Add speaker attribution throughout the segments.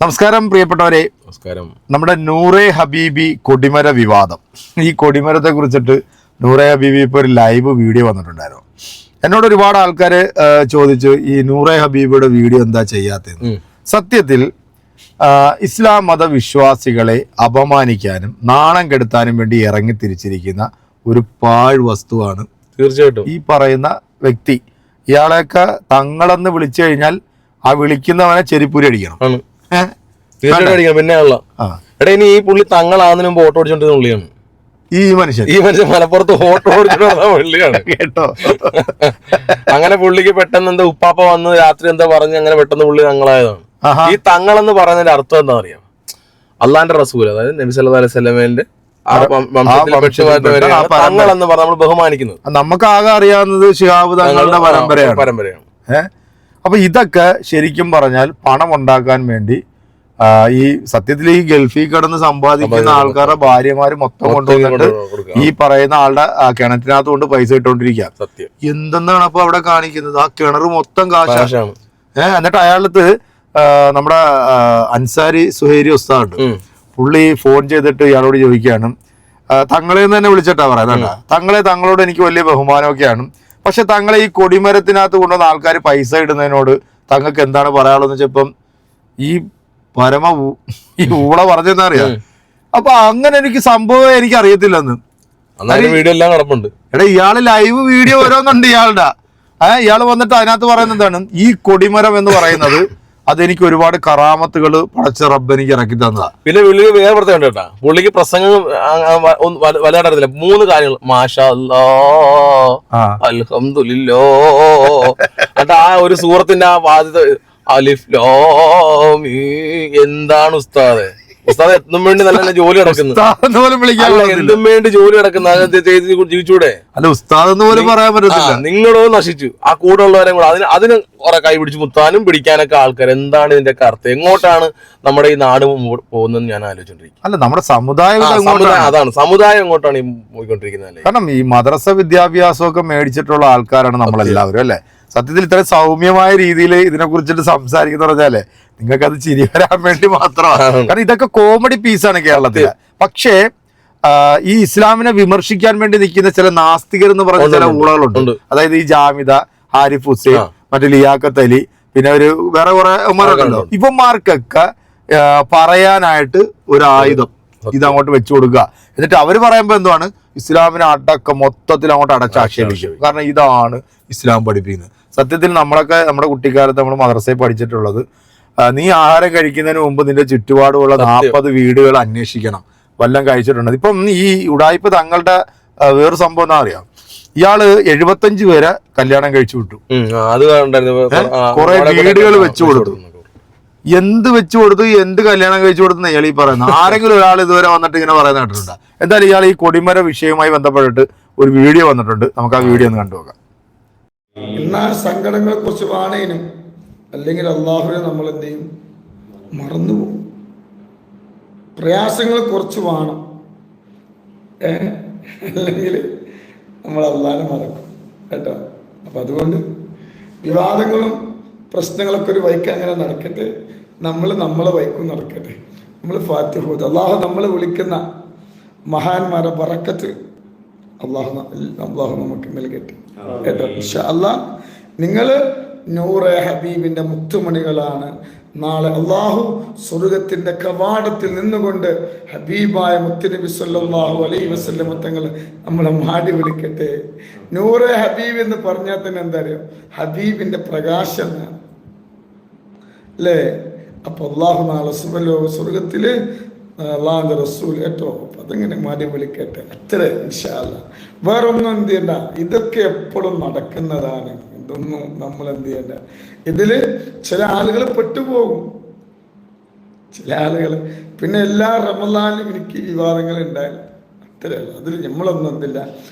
Speaker 1: നമസ്കാരം പ്രിയപ്പെട്ടവരെ.
Speaker 2: നമസ്കാരം.
Speaker 1: നമ്മുടെ നൂറെ ഹബീബി കൊടിമര വിവാദം, ഈ കൊടിമരത്തെ കുറിച്ചിട്ട് നൂറെ ഹബീബി ഇപ്പോൾ ഒരു ലൈവ് വീഡിയോ വന്നിട്ടുണ്ടായിരുന്നു. എന്നോട് ഒരുപാട് ആൾക്കാർ ചോദിച്ചു ഈ നൂറെ ഹബീബിയുടെ വീഡിയോ എന്താ ചെയ്യാത്തതെന്ന്. സത്യത്തിൽ ഇസ്ലാം മതവിശ്വാസികളെ അപമാനിക്കാനും നാണം കെടുത്താനും വേണ്ടി ഇറങ്ങി തിരിച്ചിരിക്കുന്ന ഒരു പാഴ് വസ്തുവാണ്
Speaker 2: തീർച്ചയായിട്ടും ഈ
Speaker 1: പറയുന്ന വ്യക്തി. ഇയാളെയൊക്കെ തങ്ങളെന്ന് വിളിച്ചു കഴിഞ്ഞാൽ ആ വിളിക്കുന്നവനെ ചെരിപ്പൂരി അടിക്കണം.
Speaker 2: പിന്നെ എടാ ഇനി ഈ പുള്ളി തങ്ങളാകുന്നതിന് മുമ്പ് ഓട്ടോ ഓടിച്ചോണ്ടിരുന്ന പുള്ളിയാണ് ഈ മനുഷ്യൻ മലപ്പുറത്ത് ഓട്ടോ ഓടിച്ചോണ്ടിരുന്ന പുള്ളിയാണ് കേട്ടോ. അങ്ങനെ പുള്ളിക്ക് പെട്ടെന്ന് എന്താ ഉപ്പാപ്പ വന്ന് രാത്രി എന്താ പറഞ്ഞ് അങ്ങനെ പെട്ടെന്ന് പുള്ളി തങ്ങളായതാണ്. ഈ തങ്ങളെന്ന് പറയുന്നതിന്റെ അർത്ഥം എന്താ അറിയാം? അള്ളാന്റെ റസൂൽ, അതായത് നബി സല്ലല്ലാഹു അലൈഹി വസല്ലമയുടെ തങ്ങൾ എന്ന് പറഞ്ഞ നമ്മൾ ബഹുമാനിക്കുന്നത്.
Speaker 1: നമുക്ക് ആകെ അറിയാവുന്നത് ശിഹാബ് തങ്ങളുടെ പരമ്പരയാണ്. അപ്പൊ ഇതൊക്കെ ശരിക്കും പറഞ്ഞാൽ പണം ഉണ്ടാക്കാൻ വേണ്ടി ഈ സത്യത്തിൽ ഈ ഗൾഫിൽ കിടന്ന് സമ്പാദിക്കുന്ന ആൾക്കാരുടെ ഭാര്യമാര് മൊത്തം കൊണ്ടുവന്നിട്ട് ഈ പറയുന്ന ആളുടെ കിണറ്റിനകത്ത് കൊണ്ട് പൈസ ഇട്ടോണ്ടിരിക്കുക. എന്തെന്നാണ് അപ്പൊ അവിടെ കാണിക്കുന്നത്? ആ കിണറ് മൊത്തം കാശാണ്. എന്നിട്ട് അയാളത്ത് നമ്മുടെ അൻസാരി സുഹൈരി ഉസ്താദ് പുള്ളി ഫോൺ ചെയ്തിട്ട് ഇയാളോട് ചോദിക്കുകയാണ്, തങ്ങളെന്ന് തന്നെ വിളിച്ചിട്ടാ പറയുന്നത്, തങ്ങളോട് എനിക്ക് വലിയ ബഹുമാനമൊക്കെയാണ്, പക്ഷെ തങ്ങളെ ഈ കൊടിമരത്തിനകത്ത് കൊണ്ടുവന്ന ആൾക്കാർ പൈസ ഇടുന്നതിനോട് തങ്ങൾക്ക് എന്താണ് പറയാനുള്ളത് വെച്ചപ്പം ഈ പരമ ഈ ഊള പറഞ്ഞെന്നാ അറിയാം. അപ്പൊ അങ്ങനെ എനിക്ക് സംഭവം എനിക്ക് അറിയത്തില്ലെന്ന്.
Speaker 2: വീഡിയോ എല്ലാം കിടപ്പുണ്ട്.
Speaker 1: എടാ ഇയാള് ലൈവ് വീഡിയോ ഓരോന്നുണ്ട് ഇയാളുടെ. ഇയാള് വന്നിട്ട് അതിനകത്ത് പറയുന്നത് എന്താണ്, ഈ കൊടിമരം എന്ന് പറയുന്നത് അതെനിക്ക് ഒരുപാട് കറാമത്തുകൾ പടച്ച റബ്ബ് എനിക്ക് ഇറക്കി തന്നതാ.
Speaker 2: പിന്നെ പുള്ളിക്ക് വേറെ പ്രത്യേകം കേട്ടാ, പുള്ളിക്ക് പ്രസംഗം വലുതായിട്ട് അറിയത്തില്ല. 3 കാര്യങ്ങൾ മാഷാ അല്ലാഹ് അൽഹംദുലില്ലാഹ്, എന്നിട്ട് ആ ഒരു സൂറത്തിന്റെ ആ ബാധ്യത അലിഫ് ലാം മീം. എന്താണ് ഉസ്താദ് എത്തും വേണ്ടി നല്ല ജോലി നടക്കുന്നത്, എന്തും വേണ്ടി ജോലി നടക്കുന്ന ജീവിച്ചൂടെ?
Speaker 1: അല്ല ഉസ്താദ് എന്ന് പോലും പറയാൻ പറ്റത്തില്ല.
Speaker 2: നിങ്ങളോ നശിച്ചു, ആ കൂടെ ഉള്ളവരെ കൂടെ അതിന് കുറെ കൈ പിടിച്ച് മുത്താനും പിടിക്കാനൊക്കെ ആൾക്കാർ. എന്താണ് ഇതിന്റെ അർത്ഥം? എങ്ങോട്ടാണ് നമ്മുടെ ഈ നാട് പോകുന്നത് ഞാൻ ആലോചിച്ചോണ്ടിരിക്കും.
Speaker 1: അല്ല നമ്മുടെ സമുദായം
Speaker 2: അതാണ് സമുദായം എങ്ങോട്ടാണ് ഈ പോയിക്കൊണ്ടിരിക്കുന്നത്.
Speaker 1: കാരണം ഈ മദ്രസ വിദ്യാഭ്യാസമൊക്കെ മേടിച്ചിട്ടുള്ള ആൾക്കാരാണ് നമ്മളെല്ലാവരും അല്ലെ. സത്യത്തിൽ ഇത്ര സൗമ്യമായ രീതിയിൽ ഇതിനെ കുറിച്ചിട്ട് സംസാരിക്കുന്ന പറഞ്ഞാലേ നിങ്ങൾക്ക് അത് ചിരി വരാൻ വേണ്ടി മാത്രമാണ്. കാരണം ഇതൊക്കെ കോമഡി പീസാണ് കേരളത്തില്. പക്ഷേ ഈ ഇസ്ലാമിനെ വിമർശിക്കാൻ വേണ്ടി നിൽക്കുന്ന ചില നാസ്തികർ എന്ന് പറഞ്ഞ ചില ഊളകളുണ്ട്. അതായത് ഈ ജാമിദ, ഹാരിഫ് ഹുസൈൻ, മറ്റു ലിയാഖത്ത് അലി, പിന്നെ ഒരു വേറെ കുറെ ഉമ്മറൊക്കെ ഉണ്ടോ. ഇവന്മാർക്കൊക്കെ പറയാനായിട്ട് ഒരു ആയുധം ഇതങ്ങോട്ട് വെച്ചു കൊടുക്കുക. എന്നിട്ട് അവര് പറയുമ്പോ എന്താണ്, ഇസ്ലാമിനെ അടക്കം മൊത്തത്തിൽ അങ്ങോട്ട് അടച്ചാക്ഷേപിക്കും. കാരണം ഇതാണ് ഇസ്ലാം പഠിപ്പിക്കുന്നത്. സത്യത്തിൽ നമ്മളൊക്കെ നമ്മുടെ കുട്ടിക്കാലത്ത് നമ്മൾ മദ്രസയിൽ പഠിച്ചിട്ടുള്ളത്, നീ ആഹാരം കഴിക്കുന്നതിന് മുമ്പ് നിന്റെ ചുറ്റുപാടുമുള്ള 40 വീടുകൾ അന്വേഷിക്കണം വല്ലതും കഴിച്ചിട്ടുണ്ട്. ഇപ്പം ഈ ഉടായ്പ തങ്ങളുടെ വേറൊരു സംഭവം എന്താ അറിയാം, ഇയാള് 75 പേരെ കല്യാണം കഴിച്ചു വിട്ടു, കുറെ വീടുകൾ വെച്ചു കൊടുത്തു. എന്ത് വെച്ചു കൊടുത്തു, എന്ത് കല്യാണം കഴിച്ചു കൊടുത്തു ഇയാൾ ഈ പറയുന്നത്? ആരെങ്കിലും ഒരാൾ ഇതുവരെ വന്നിട്ട് ഇങ്ങനെ പറയുന്ന കേട്ടിട്ടുണ്ട്? എന്തായാലും ഇയാൾ ഈ കൊടിമര വിഷയവുമായി ബന്ധപ്പെട്ടിട്ട് ഒരു വീഡിയോ വന്നിട്ടുണ്ട്. നമുക്ക് ആ വീഡിയോ ഒന്ന് കണ്ടുപോകാം.
Speaker 3: എന്നാൽ സങ്കടങ്ങളെ കുറിച്ച് വാണേനും അല്ലെങ്കിൽ അള്ളാഹുവിനെ നമ്മൾ എന്ത് ചെയ്യും, മറന്നുപോകും. പ്രയാസങ്ങൾ കുറച്ച് വേണം, അല്ലെങ്കിൽ നമ്മൾ അള്ളാഹിനെ മറക്കും കേട്ടോ. അപ്പം അതുകൊണ്ട് വിവാദങ്ങളും പ്രശ്നങ്ങളൊക്കെ ഒരു വൈക്ക് അങ്ങനെ നടക്കട്ടെ, നമ്മളെ വൈക്കും നടക്കട്ടെ. നമ്മൾ ഫാത്തിഹ ഓതുക. അള്ളാഹു നമ്മളെ വിളിക്കുന്ന മഹാന്മാരെ ബറക്കത്ത് അള്ളാഹു നമുക്ക് നൽകട്ടെ കേട്ടോ. ഇൻഷാ അല്ലാഹ് നിങ്ങൾ നൂറെ ഹബീബിന്റെ മുത്തുമണികളാണ്. നാളെ അള്ളാഹു സ്വർഗത്തിന്റെ കവാടത്തിൽ നിന്നുകൊണ്ട് ഹബീബായ മുത്തുനബി സല്ലല്ലാഹു അലൈഹി വസല്ലം തങ്ങൾ നമ്മളെ മാടി വിളിക്കട്ടെ. നൂറെ ഹബീബ് എന്ന് പറഞ്ഞാൽ തന്നെ എന്താ അറിയോ, ഹബീബിന്റെ പ്രകാശം അല്ലേ. അപ്പൊ അള്ളാഹു നാളെ സ്വർഗത്തില് അള്ളാഹുന്റെ റസൂൽ കേട്ടോ. അതങ്ങനെ മാടി വിളിക്കട്ടെ. അത്ര ഇൻഷാ അല്ലാഹ്. വേറൊന്നും എന്ത് ചെയ്യണ്ട, ഇതൊക്കെ എപ്പോഴും നടക്കുന്നതാണ്. ഇതൊന്നും നമ്മൾ എന്ത് ചെയ്യണ്ട. ഇതില് ചില ആളുകൾ പെട്ടുപോകും, ചില ആളുകൾ. പിന്നെ എല്ലാ റമളാനിലും എനിക്ക് വിവാദങ്ങൾ ഉണ്ടായില്ല, അത്രയല്ല. അതിൽ നമ്മളൊന്നും എന്തില്ല,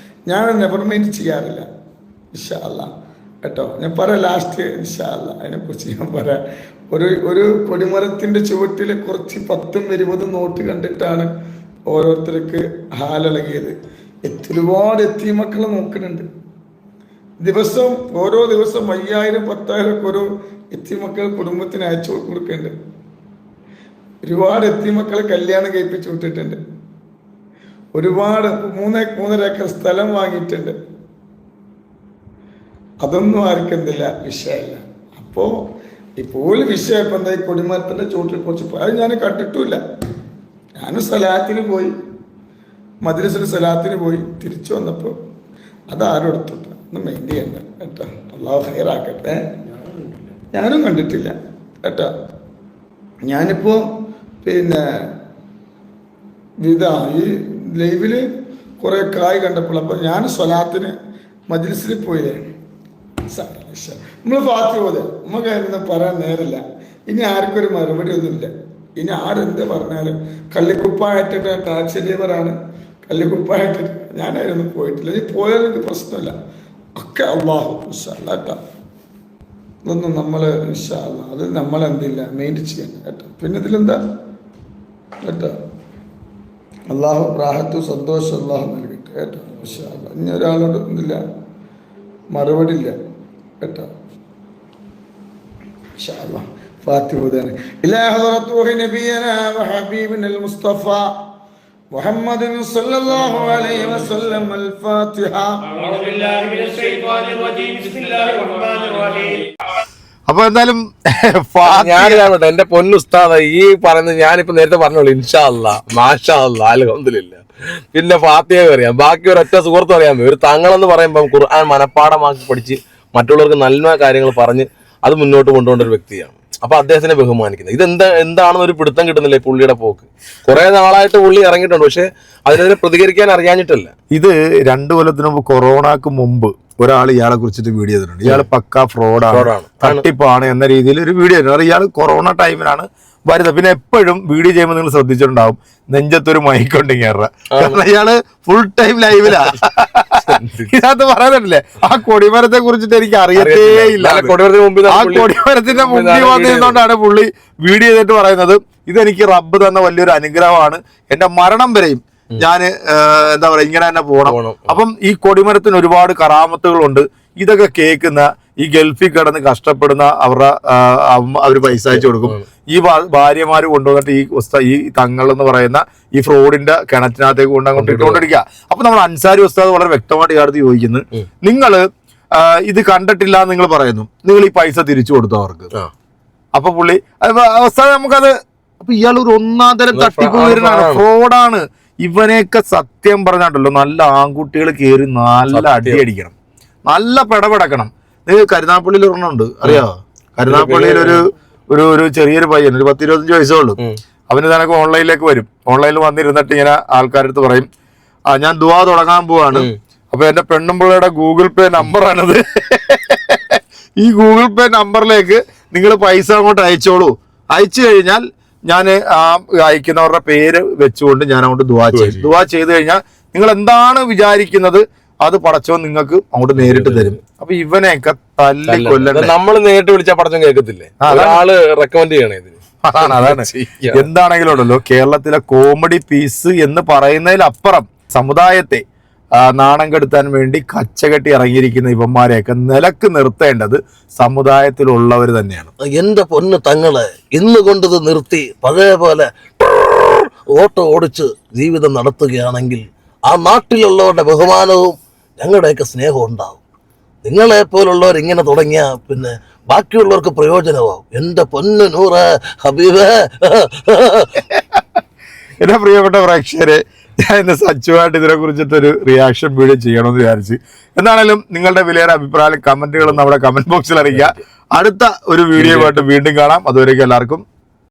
Speaker 3: ഞാൻ നെവർമൈൻഡ് ചെയ്യാറില്ല ഇൻഷാ അല്ലാഹ് കേട്ടോ. ഞാൻ പറയാം ലാസ്റ്റ് ഇൻഷാ അല്ലാഹ് അതിനെക്കുറിച്ച് ഞാൻ പറയാം. ഒരു കൊടിമരത്തിന്റെ ചുവട്ടിൽ കുറച്ച് 10ഉം 20ഉം നോട്ട് കണ്ടിട്ടാണ് ഓരോരുത്തർക്ക് ഹാലിളകിയത്. ഒരുപാട് എത്തീമക്കളെ നോക്കുന്നുണ്ട്. ഓരോ ദിവസം 5000 10,000 ഓരോ എത്തിമക്കൾ കുടുംബത്തിന് അയച്ചു കൊടുക്കുന്നുണ്ട്. ഒരുപാട് എത്തിമക്കളെ കല്യാണം കഴിപ്പിച്ചു വിട്ടിട്ടുണ്ട്. ഒരുപാട് 3.5 ഏക്കർ സ്ഥലം വാങ്ങിയിട്ടുണ്ട്. അതൊന്നും ആർക്കും എന്തില്ല വിഷയമല്ല. അപ്പോൾ ഇപ്പോൾ വിഷയം ഇപ്പം എന്താ, ഈ കൊടിമരത്തിൻ്റെ ചുവട്ടിൽ കുറച്ച് പോയി അത് ഞാൻ കണ്ടിട്ടുമില്ല. ഞാനും സ്ഥലത്തിന് പോയി, മദ്രസയിൽ സ്ഥലത്തിന് പോയി, തിരിച്ചു വന്നപ്പോൾ അതാരും എടുത്തിട്ട് ഒന്നും മെയിൻ ചെയ്യണ്ട കേട്ടോ. അള്ളാഹു ഹൈറാക്കട്ടെ. ഞാനും കണ്ടിട്ടില്ല കേട്ടോ. ഞാനിപ്പോൾ പിന്നെ ഈ ലൈവിൽ കുറേ കായ് കണ്ടപ്പോൾ അപ്പോൾ ഞാൻ സ്വലാത്തിന് മജ്ലിസിൽ പോയില്ലേ, നമ്മൾ ഫാത്തി പോലെ നമുക്ക് അതിനൊന്നും പറയാൻ നേരമില്ല. ഇനി ആർക്കൊരു മറുപടി ഒന്നുമില്ല. ഇനി ആരെന്ത് പറഞ്ഞാലും കള്ളിക്കുപ്പായിട്ടിട്ട് ടാക്സി ഡ്രൈവറാണ്, കള്ളിക്കുപ്പായിട്ടിട്ട് ഞാനായിരുന്നു പോയിട്ടില്ല. ഇനി പോയാലും ഇത് പ്രശ്നമില്ല. ഒക്കെ അള്ളാഹു ഇൻഷാല്ലാ കേട്ടോ. ഇതൊന്നും നമ്മൾ ഇൻഷാല്ലാ അത് നമ്മളെന്തില്ല മെയിൻറ്റെയിൻ ചെയ്യണം കേട്ടോ. പിന്നെ ഇതിലെന്താ കേട്ടോ, അള്ളാഹു റാഹത്തും സന്തോഷം അള്ളാഹു നൽകട്ടെ കേട്ടോ. ഇൻഷാല്ലാ ഇനി ഒരാളോട് എന്തില്ല മറുപടി ഇല്ല കേട്ടോ. ഇൻഷാല്ലാ ഫാത്തിഹ ഓതാൻ ഇലാ ഹദറത്തു നബിയനാ വഹബീബിന മുസ്തഫ محمد صلى الله عليه وسلم الفاتحة. أعوذ بالله من الشيطان الرجيم. بسم الله الرحمن الرحيم.
Speaker 1: അപ്പൊ എന്തായാലും
Speaker 2: ഞാനിതാണ് എന്റെ പൊന്നുസ്താദ് ഈ പറയുന്നത്. ഞാനിപ്പോ നേരത്തെ പറഞ്ഞോളൂ ഇൻഷാ അല്ലാ മാഷാ അല്ലാ അൽഹംദുലില്ലാ. പിന്നെ ഫാത്തിഹ അറിയാം, ബാക്കി ഒരൊറ്റ സുഹൃത്തും അറിയാൻ. ഒരു തങ്ങളെന്ന് പറയുമ്പോൾ ഖുർആൻ മനഃപ്പാടമാക്കി പഠിച്ച് മറ്റുള്ളവർക്ക് നല്ല കാര്യങ്ങൾ പറഞ്ഞ് അത് മുന്നോട്ട് കൊണ്ടുപോകേണ്ട ഒരു വ്യക്തിയാണ്. അപ്പൊ അദ്ദേഹത്തിനെ ബഹുമാനിക്കുന്നത് എന്താണെന്ന് ഒരു പിടുത്തം കിട്ടുന്നില്ല പുള്ളിയുടെ പോക്ക്. കുറെ നാളായിട്ട് പുള്ളി ഇറങ്ങിയിട്ടുണ്ട്, പക്ഷെ അതിനെതിരെ പ്രതികരിക്കാൻ അറിയാഞ്ഞിട്ടല്ല.
Speaker 1: ഇത് 2 കൊല്ലത്തിന് മുമ്പ് കൊറോണക്ക് മുമ്പ് ഒരാൾ ഇയാളെ കുറിച്ചിട്ട് വീഡിയോ ചെയ്തിട്ടുണ്ട്. ഇയാൾ പക്ക ഫ്രോഡാണ്, തട്ടിപ്പാണ് എന്ന രീതിയിൽ ഒരു വീഡിയോ ചെയ്തിട്ടുണ്ട്. ഇയാൾ കൊറോണ ടൈമിലാണ് വരുന്നത്. പിന്നെ എപ്പോഴും വീഡിയോ ചെയ്യുമ്പോൾ നിങ്ങൾ ശ്രദ്ധിച്ചിട്ടുണ്ടാവും നെഞ്ചത്തൊരു മൈക്കുണ്ട് കയറുക. കാരണം ഇയാള് ഫുൾ ടൈം ലൈവിലാ. ഇതിനകത്ത് പറയുന്നുണ്ടല്ലേ ആ കൊടിമരത്തെ കുറിച്ചിട്ട് എനിക്ക് അറിയത്തേ ഇല്ല. ആ കൊടിമരത്തിന്റെ മുമ്പിൽ വന്നിരുന്നോണ്ടാണ് പുള്ളി വീഡിയോ ചെയ്തിട്ട് പറയുന്നത് ഇതെനിക്ക് റബ്ബ് തന്ന വലിയൊരു അനുഗ്രഹമാണ്, എന്റെ മരണം വരെയും ഞാൻ എന്താ പറയാ ഇങ്ങനെ തന്നെ പോകണം. അപ്പം ഈ കൊടിമരത്തിന് ഒരുപാട് കറാമത്തുകളുണ്ട്. ഇതൊക്കെ കേൾക്കുന്ന ഈ ഗൾഫിൽ കിടന്ന് കഷ്ടപ്പെടുന്ന അവരുടെ അവർ പൈസ അയച്ചു കൊടുക്കും. ഈ ഭാര്യമാര് കൊണ്ടുവന്നിട്ട് ഈ തങ്ങൾ എന്ന് പറയുന്ന ഈ ഫ്രോഡിന്റെ കിണറ്റിനകത്തേക്ക് കൊണ്ട് അങ്ങോട്ട് ഇട്ടുകൊണ്ടിരിക്കുക. അപ്പൊ നമ്മൾ അൻസാരി ഉസ്താദ് വളരെ വ്യക്തമായിട്ട് ഇയാൾക്ക് ചോദിക്കുന്നു, നിങ്ങൾ ഇത് കണ്ടിട്ടില്ല എന്ന് നിങ്ങൾ പറയുന്നു, നിങ്ങൾ ഈ പൈസ തിരിച്ചു കൊടുത്തു അവർക്ക്. അപ്പൊ പുള്ളി ഉസ്താദ് നമുക്കത് അപ്പൊ ഇയാൾ ഒരു ഒന്നാം തരം തട്ടിപ്പുകാരനാണ്, ഫ്രോഡാണ്. ഇവനെയൊക്കെ സത്യം പറഞ്ഞാണ്ടല്ലോ നല്ല ആൺകുട്ടികൾ കയറി നല്ല അടി അടിക്കണം, നല്ല പെടപെടക്കണം. നിങ്ങൾ കരുനാഗപ്പള്ളിയിൽ ഒരെണ്ണമുണ്ട് അറിയാവോ? കരുനാഗപ്പള്ളിയിൽ ഒരു ചെറിയൊരു പയ്യൻ, ഒരു 10-25 വയസ്സേ ഉള്ളൂ. അവന് നിനക്ക് ഓൺലൈനിലേക്ക് വരും. ഓൺലൈനിൽ വന്നിരുന്നിട്ട് ഇങ്ങനെ ആൾക്കാരടുത്ത് പറയും, ഞാൻ ദുആ തുടങ്ങാൻ പോവാണ്, അപ്പൊ എന്റെ പെണ്ണുമ്പിള്ളയുടെ ഗൂഗിൾ പേ നമ്പറാണത്, ഈ ഗൂഗിൾ പേ നമ്പറിലേക്ക് നിങ്ങൾ പൈസ അങ്ങോട്ട് അയച്ചോളൂ, അയച്ചു കഴിഞ്ഞാൽ ഞാൻ ആ അയക്കുന്നവരുടെ പേര് വെച്ചുകൊണ്ട് ഞാൻ അങ്ങോട്ട് ദുആ ചെയ്ത് കഴിഞ്ഞാൽ നിങ്ങൾ എന്താണ് വിചാരിക്കുന്നത് അത് പടച്ചോൻ നിങ്ങൾക്ക് അങ്ങോട്ട് നേരിട്ട് തരും. അപ്പൊ ഇവനെയൊക്കെ തല്ലി കൊല്ലണം.
Speaker 2: നമ്മൾ നേരിട്ട് വിളിച്ചാൽ പടച്ചോൻ കേൾക്കത്തില്ലേ, ഒരാള് റെക്കമെൻഡ് ചെയ്യണേ ഇതിന്.
Speaker 1: അതാണ് എന്താണെങ്കിലും ഉണ്ടല്ലോ കേരളത്തിലെ കോമഡി പീസ് എന്ന് പറയുന്നതിലപ്പുറം സമുദായത്തെ നാണം കെടുത്താൻ വേണ്ടി കച്ചകെട്ടി ഇറങ്ങിയിരിക്കുന്ന ഇവന്മാരെയൊക്കെ നിലക്ക് നിർത്തേണ്ടത് സമുദായത്തിലുള്ളവർ തന്നെയാണ്.
Speaker 4: എന്റെ പൊന്ന് തങ്ങളെ ഇന്ന് കൊണ്ടത് നിർത്തി പഴയ പോലെ ഓട്ടോ ഓടിച്ച് ജീവിതം നടത്തുകയാണെങ്കിൽ ആ നാട്ടിലുള്ളവരുടെ ബഹുമാനവും ഞങ്ങളുടെയൊക്കെ സ്നേഹവും ഉണ്ടാവും. നിങ്ങളെപ്പോലുള്ളവർ ഇങ്ങനെ തുടങ്ങിയ പിന്നെ ബാക്കിയുള്ളവർക്ക് പ്രയോജനമാവും. എന്റെ പൊന്ന് നൂറ് ഹബീബ്.
Speaker 1: എന്റെ പ്രിയപ്പെട്ട പ്രേക്ഷകരെ, ഞാൻ ഇന്ന് സച്ചുവായിട്ട് ഇതിനെ കുറിച്ചിട്ടൊരു റിയാക്ഷൻ വീഡിയോ ചെയ്യണമെന്ന് വിചാരിച്ച്. എന്താണേലും നിങ്ങളുടെ വിലയേറെ അഭിപ്രായം കമന്റുകളും നമ്മുടെ കമന്റ് ബോക്സിൽ അറിയിക്കുക. അടുത്ത ഒരു വീഡിയോ ആയിട്ട് വീണ്ടും കാണാം. അതുവരേക്കും എല്ലാവർക്കും